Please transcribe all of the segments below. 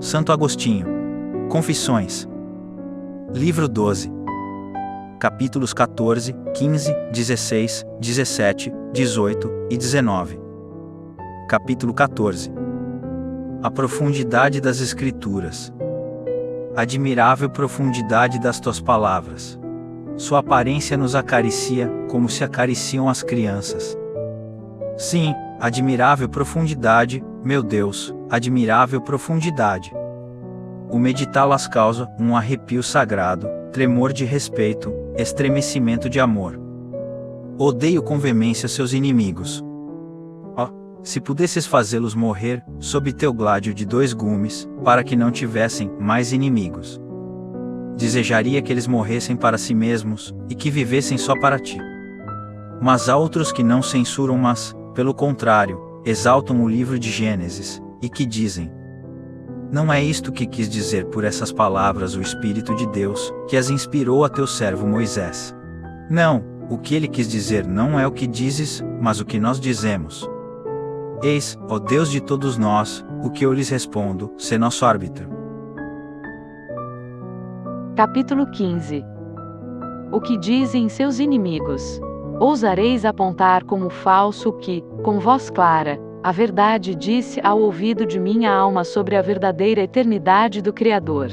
Santo Agostinho. Confissões. Livro 12. Capítulos 14, 15, 16, 17, 18 e 19. Capítulo 14. A profundidade das Escrituras. Admirável profundidade das tuas palavras. Sua aparência nos acaricia, como se acariciam as crianças. Sim, admirável profundidade, meu Deus, admirável profundidade. O meditá-las causa um arrepio sagrado, tremor de respeito, estremecimento de amor. Odeio com veemência seus inimigos. Oh, se pudesses fazê-los morrer, sob teu gládio de 2 gumes, para que não tivessem mais inimigos. Desejaria que eles morressem para si mesmos, e que vivessem só para ti. Mas há outros que não censuram, mas, pelo contrário, exaltam o livro de Gênesis, e que dizem: não é isto que quis dizer por essas palavras o Espírito de Deus, que as inspirou a teu servo Moisés. Não, o que ele quis dizer não é o que dizes, mas o que nós dizemos. Eis, ó Deus de todos nós, o que eu lhes respondo, sê nosso árbitro. Capítulo 15. O que dizem seus inimigos? Ousareis apontar como falso o que, com voz clara, a verdade disse ao ouvido de minha alma sobre a verdadeira eternidade do Criador.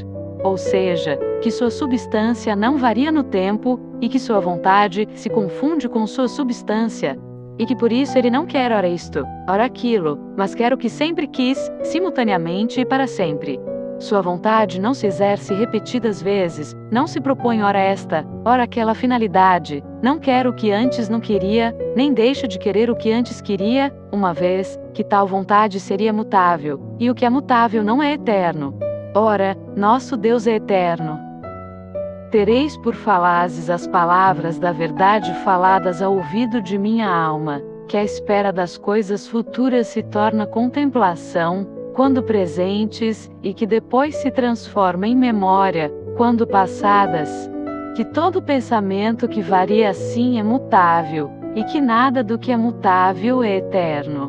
Ou seja, que sua substância não varia no tempo, e que sua vontade se confunde com sua substância, e que por isso ele não quer ora isto, ora aquilo, mas quer o que sempre quis, simultaneamente e para sempre. Sua vontade não se exerce repetidas vezes, não se propõe ora esta, ora aquela finalidade, não quer o que antes não queria, nem deixa de querer o que antes queria, uma vez que tal vontade seria mutável, e o que é mutável não é eterno. Ora, nosso Deus é eterno. Tereis por falazes as palavras da verdade faladas ao ouvido de minha alma, que a espera das coisas futuras se torna contemplação, quando presentes, e que depois se transforma em memória, quando passadas. Que todo pensamento que varia assim é mutável, e que nada do que é mutável é eterno.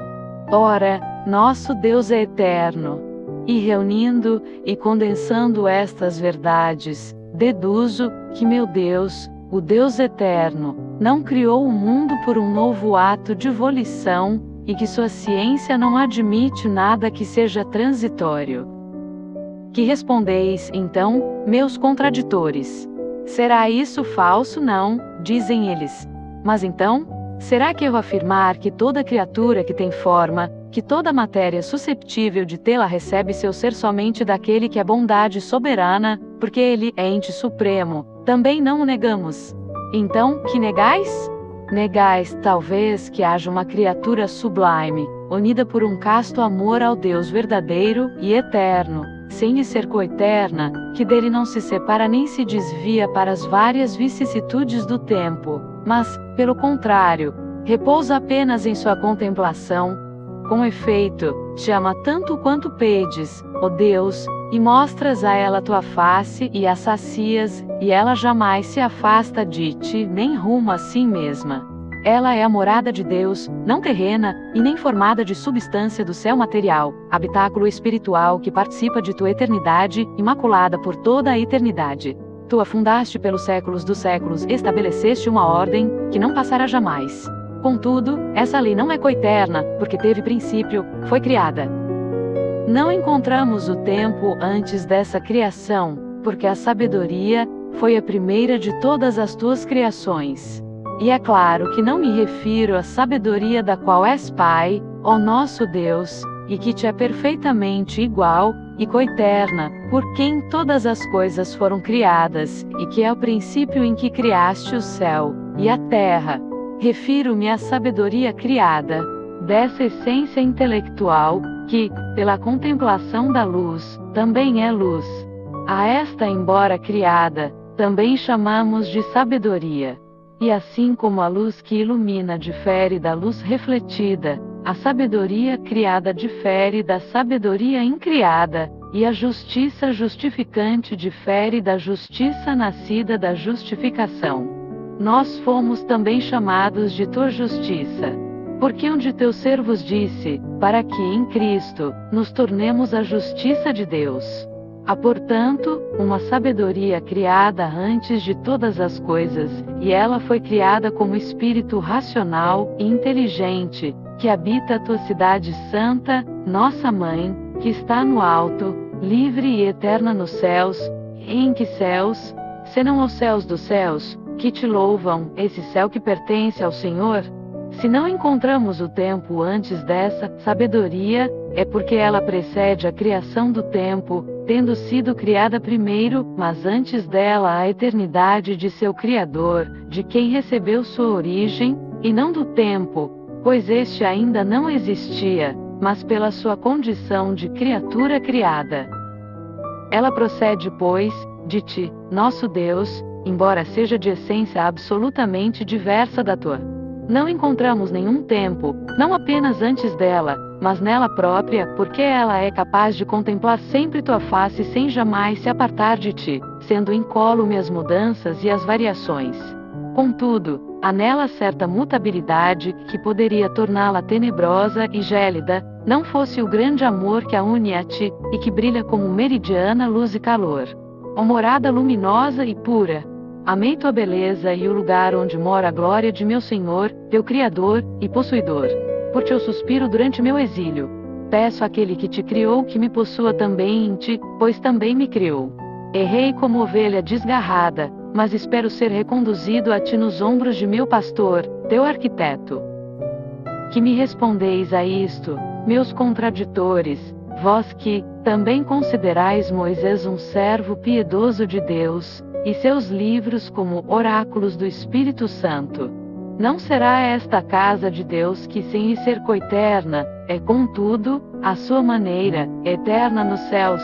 Ora, nosso Deus é eterno. E reunindo e condensando estas verdades, deduzo que meu Deus, o Deus eterno, não criou o mundo por um novo ato de volição, e que sua ciência não admite nada que seja transitório. Que respondeis, então, meus contraditores? Será isso falso? Não, dizem eles. Mas então, será que eu afirmar que toda criatura que tem forma, que toda matéria susceptível de tê-la recebe seu ser somente daquele que é bondade soberana, porque ele é ente supremo, também não o negamos? Então, que negais? Negais, talvez, que haja uma criatura sublime, unida por um casto amor ao Deus verdadeiro e eterno, sem lhe ser coeterna, que dele não se separa nem se desvia para as várias vicissitudes do tempo, mas, pelo contrário, repousa apenas em sua contemplação. Com efeito, te ama tanto quanto pedes, ó Deus, e mostras a ela tua face e a sacias, e ela jamais se afasta de ti nem ruma a si mesma. Ela é a morada de Deus, não terrena, e nem formada de substância do céu material, habitáculo espiritual que participa de tua eternidade, imaculada por toda a eternidade. Tu a fundaste pelos séculos dos séculos, estabeleceste uma ordem, que não passará jamais. Contudo, essa lei não é coeterna, porque teve princípio, foi criada. Não encontramos o tempo antes dessa criação, porque a sabedoria foi a primeira de todas as tuas criações. E é claro que não me refiro à sabedoria da qual és Pai, ó nosso Deus, e que te é perfeitamente igual e coeterna, por quem todas as coisas foram criadas, e que é o princípio em que criaste o céu e a terra. Refiro-me à sabedoria criada, dessa essência intelectual, que, pela contemplação da luz, também é luz. A esta, embora criada, também chamamos de sabedoria. E assim como a luz que ilumina difere da luz refletida, a sabedoria criada difere da sabedoria incriada, e a justiça justificante difere da justiça nascida da justificação. Nós fomos também chamados de tua justiça. Porque um de teus servos disse, para que em Cristo nos tornemos a justiça de Deus. Há, portanto, uma sabedoria criada antes de todas as coisas, e ela foi criada como espírito racional e inteligente, que habita a tua cidade santa, nossa mãe, que está no alto, livre e eterna nos céus. Em que céus? Senão aos céus dos céus, que te louvam, esse céu que pertence ao Senhor? Se não encontramos o tempo antes dessa sabedoria, é porque ela precede a criação do tempo, tendo sido criada primeiro, mas antes dela a eternidade de seu Criador, de quem recebeu sua origem, e não do tempo, pois este ainda não existia, mas pela sua condição de criatura criada. Ela procede, pois, de ti, nosso Deus, embora seja de essência absolutamente diversa da tua. Não encontramos nenhum tempo, não apenas antes dela, mas nela própria, porque ela é capaz de contemplar sempre tua face sem jamais se apartar de ti, sendo incólume as mudanças e as variações. Contudo, há nela certa mutabilidade que poderia torná-la tenebrosa e gélida, não fosse o grande amor que a une a ti, e que brilha como meridiana luz e calor. Ó morada luminosa e pura! Amei tua beleza e o lugar onde mora a glória de meu Senhor, teu Criador e Possuidor. Por teu suspiro durante meu exílio. Peço àquele que te criou que me possua também em ti, pois também me criou. Errei como ovelha desgarrada, mas espero ser reconduzido a ti nos ombros de meu pastor, teu arquiteto. Que me respondeis a isto, meus contraditores, vós que também considerais Moisés um servo piedoso de Deus, e seus livros como oráculos do Espírito Santo. Não será esta a casa de Deus que sem lhe ser coeterna, é contudo, à sua maneira, eterna nos céus?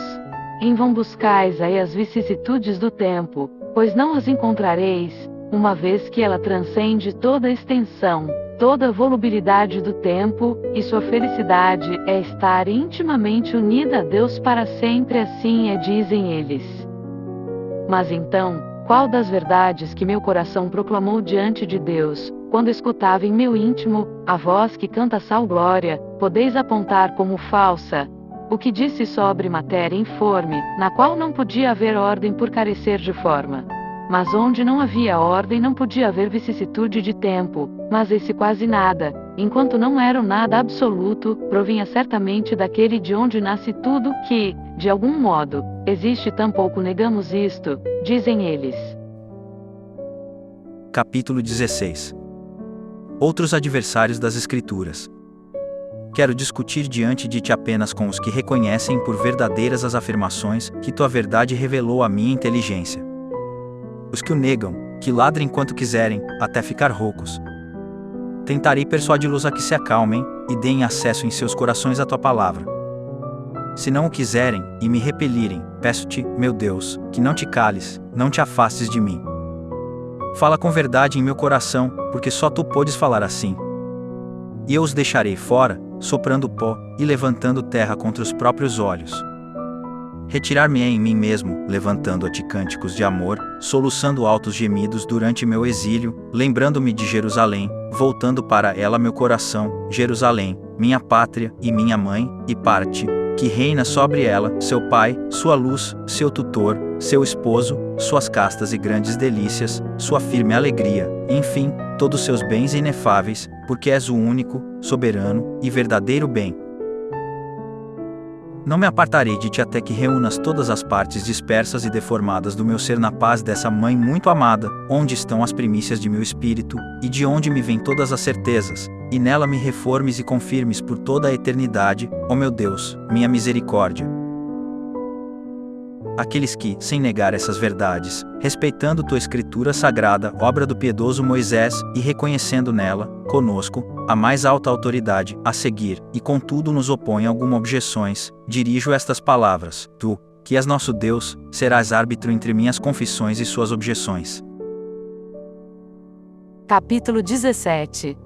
Em vão buscais aí as vicissitudes do tempo, pois não as encontrareis, uma vez que ela transcende toda a extensão, toda a volubilidade do tempo, e sua felicidade é estar intimamente unida a Deus para sempre, assim é, dizem eles. Mas então, qual das verdades que meu coração proclamou diante de Deus, quando escutava em meu íntimo a voz que canta sal glória, podeis apontar como falsa? O que disse sobre matéria informe, na qual não podia haver ordem por carecer de forma. Mas onde não havia ordem não podia haver vicissitude de tempo, mas esse quase nada, enquanto não era um nada absoluto, provinha certamente daquele de onde nasce tudo que, de algum modo, existe. Tampouco negamos isto, dizem eles. Capítulo 16. Outros adversários das Escrituras. Quero discutir diante de ti apenas com os que reconhecem por verdadeiras as afirmações que tua verdade revelou à minha inteligência. Os que o negam, que ladrem quanto quiserem, até ficar roucos. Tentarei persuadi-los a que se acalmem, e deem acesso em seus corações à tua palavra. Se não o quiserem, e me repelirem, peço-te, meu Deus, que não te cales, não te afastes de mim. Fala com verdade em meu coração, porque só tu podes falar assim. E eu os deixarei fora, soprando pó, e levantando terra contra os próprios olhos. Retirar-me-ei em mim mesmo, levantando a ti cânticos de amor, soluçando altos gemidos durante meu exílio, lembrando-me de Jerusalém, voltando para ela meu coração, Jerusalém, minha pátria e minha mãe, e parte, que reina sobre ela, seu pai, sua luz, seu tutor, seu esposo, suas castas e grandes delícias, sua firme alegria, enfim, todos seus bens inefáveis, porque és o único, soberano e verdadeiro bem. Não me apartarei de ti até que reúnas todas as partes dispersas e deformadas do meu ser na paz dessa mãe muito amada, onde estão as primícias de meu espírito, e de onde me vêm todas as certezas, e nela me reformes e confirmes por toda a eternidade, ó meu Deus, minha misericórdia. Aqueles que, sem negar essas verdades, respeitando tua escritura sagrada, obra do piedoso Moisés, e reconhecendo nela, conosco, a mais alta autoridade a seguir, e contudo nos opõem alguma objeções, dirijo estas palavras: tu, que és nosso Deus, serás árbitro entre minhas confissões e suas objeções. Capítulo 17.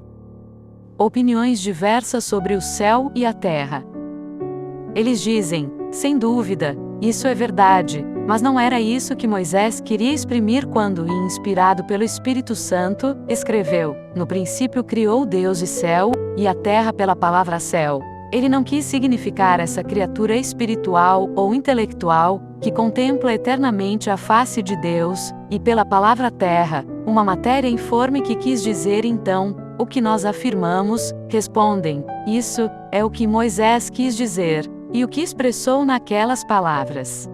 Opiniões diversas sobre o céu e a terra. Eles dizem, sem dúvida, isso é verdade, mas não era isso que Moisés queria exprimir quando, inspirado pelo Espírito Santo, escreveu: no princípio criou Deus e céu e a terra pela palavra céu. Ele não quis significar essa criatura espiritual ou intelectual, que contempla eternamente a face de Deus, e pela palavra terra, uma matéria informe que quis dizer então, o que nós afirmamos, respondem, isso é o que Moisés quis dizer, e o que expressou naquelas palavras.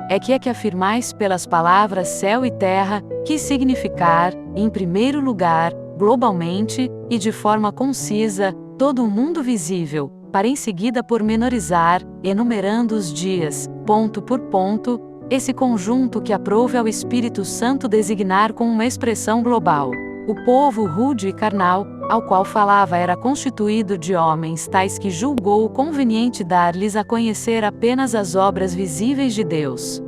É que afirmais pelas palavras céu e terra, quis significar, em primeiro lugar, globalmente, e de forma concisa, todo o mundo visível, para em seguida pormenorizar, enumerando os dias, ponto por ponto, esse conjunto que aprouve ao Espírito Santo designar com uma expressão global. O povo rude e carnal, ao qual falava era constituído de homens tais que julgou conveniente dar-lhes a conhecer apenas as obras visíveis de Deus.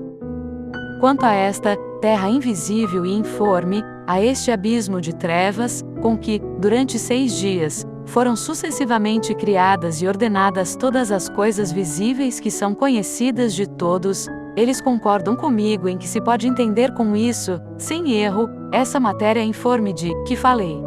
Quanto a esta terra invisível e informe, a este abismo de trevas, com que, durante 6 dias, foram sucessivamente criadas e ordenadas todas as coisas visíveis que são conhecidas de todos, eles concordam comigo em que se pode entender com isso, sem erro, essa matéria informe de que falei.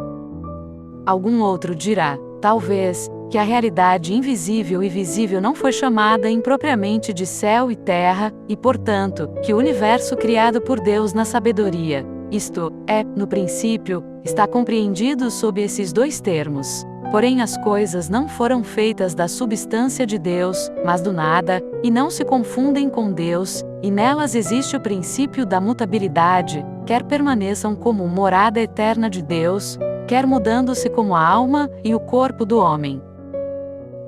Algum outro dirá, talvez, que a realidade invisível e visível não foi chamada impropriamente de céu e terra, e portanto, que o universo criado por Deus na sabedoria, isto é, no princípio, está compreendido sob esses 2 termos. Porém as coisas não foram feitas da substância de Deus, mas do nada, e não se confundem com Deus, e nelas existe o princípio da mutabilidade, quer permaneçam como morada eterna de Deus, quer mudando-se como a alma e o corpo do homem.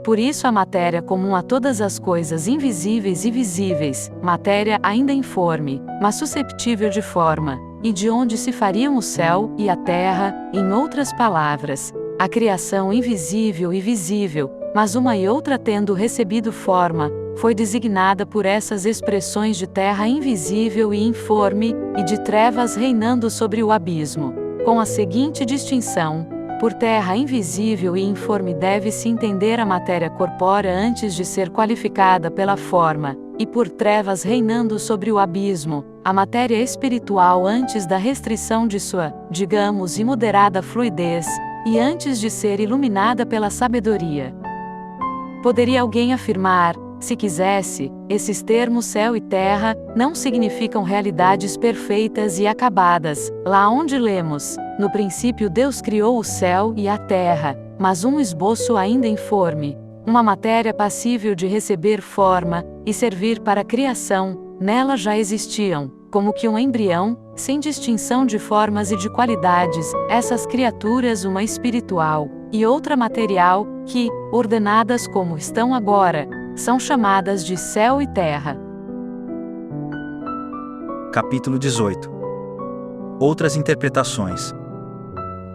Por isso a matéria comum a todas as coisas invisíveis e visíveis, matéria ainda informe, mas susceptível de forma, e de onde se fariam o céu e a terra, em outras palavras, a criação invisível e visível, mas uma e outra tendo recebido forma, foi designada por essas expressões de terra invisível e informe, e de trevas reinando sobre o abismo, com a seguinte distinção: por terra invisível e informe deve-se entender a matéria corpórea antes de ser qualificada pela forma, e por trevas reinando sobre o abismo, a matéria espiritual antes da restrição de sua, digamos, imoderada fluidez, e antes de ser iluminada pela sabedoria. Poderia alguém afirmar, se quisesse, esses termos céu e terra não significam realidades perfeitas e acabadas, lá onde lemos, no princípio Deus criou o céu e a terra, mas um esboço ainda informe, uma matéria passível de receber forma e servir para a criação, nela já existiam, como que um embrião, sem distinção de formas e de qualidades, essas criaturas uma espiritual, e outra material, que, ordenadas como estão agora, são chamadas de céu e terra. Capítulo 18. Outras interpretações.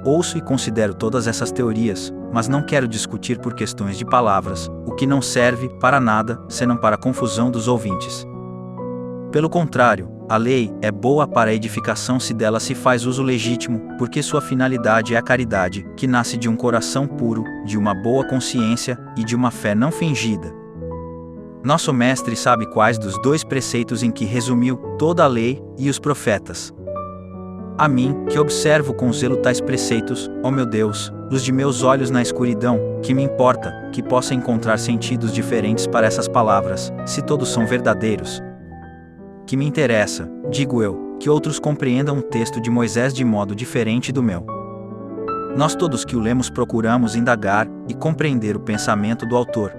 Ouço e considero todas essas teorias, mas não quero discutir por questões de palavras, o que não serve para nada, senão para a confusão dos ouvintes. Pelo contrário, a lei é boa para a edificação se dela se faz uso legítimo, porque sua finalidade é a caridade, que nasce de um coração puro, de uma boa consciência e de uma fé não fingida. Nosso mestre sabe quais dos 2 preceitos em que resumiu toda a lei e os profetas. A mim, que observo com zelo tais preceitos, ó meu Deus, luz de meus olhos na escuridão, que me importa, que possa encontrar sentidos diferentes para essas palavras, se todos são verdadeiros. Que me interessa, digo eu, que outros compreendam o texto de Moisés de modo diferente do meu. Nós todos que o lemos procuramos indagar e compreender o pensamento do autor.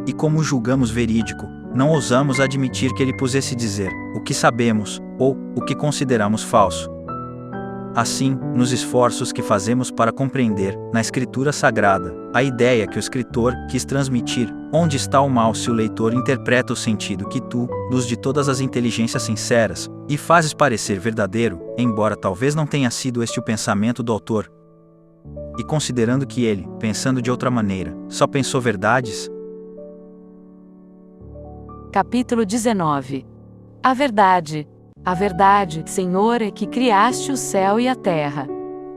E como o julgamos verídico, não ousamos admitir que ele pusesse dizer o que sabemos, ou o que consideramos falso. Assim, nos esforços que fazemos para compreender, na Escritura Sagrada, a ideia que o escritor quis transmitir, onde está o mal se o leitor interpreta o sentido que tu, luz de todas as inteligências sinceras, e fazes parecer verdadeiro, embora talvez não tenha sido este o pensamento do autor. E considerando que ele, pensando de outra maneira, só pensou verdades? Capítulo 19. A verdade, Senhor, é que criaste o céu e a terra.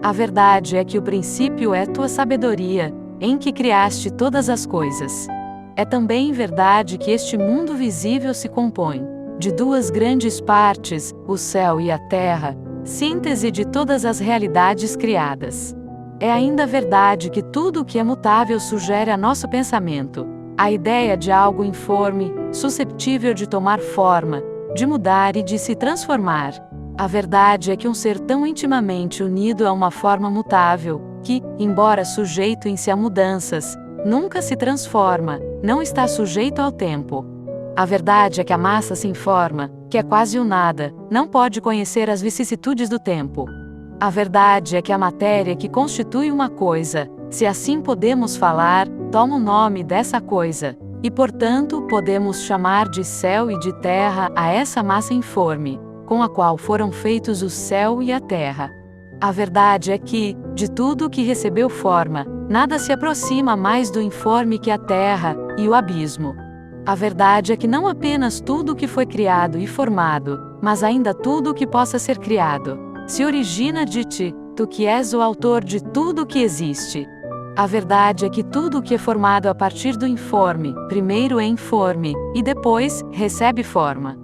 A verdade é que o princípio é tua sabedoria, em que criaste todas as coisas. É também verdade que este mundo visível se compõe de 2 grandes partes, o céu e a terra, síntese de todas as realidades criadas. É ainda verdade que tudo o que é mutável sugere a nosso pensamento. A ideia de algo informe, susceptível de tomar forma, de mudar e de se transformar. A verdade é que um ser tão intimamente unido a uma forma mutável, que, embora sujeito-se a mudanças, nunca se transforma, não está sujeito ao tempo. A verdade é que a massa sem forma, que é quase o nada, não pode conhecer as vicissitudes do tempo. A verdade é que a matéria que constitui uma coisa, se assim podemos falar, toma o nome dessa coisa, e portanto podemos chamar de céu e de terra a essa massa informe, com a qual foram feitos o céu e a terra. A verdade é que, de tudo que recebeu forma, nada se aproxima mais do informe que a terra e o abismo. A verdade é que não apenas tudo o que foi criado e formado, mas ainda tudo o que possa ser criado, se origina de ti, tu que és o autor de tudo o que existe. A verdade é que tudo o que é formado a partir do informe, primeiro é informe, e depois, recebe forma.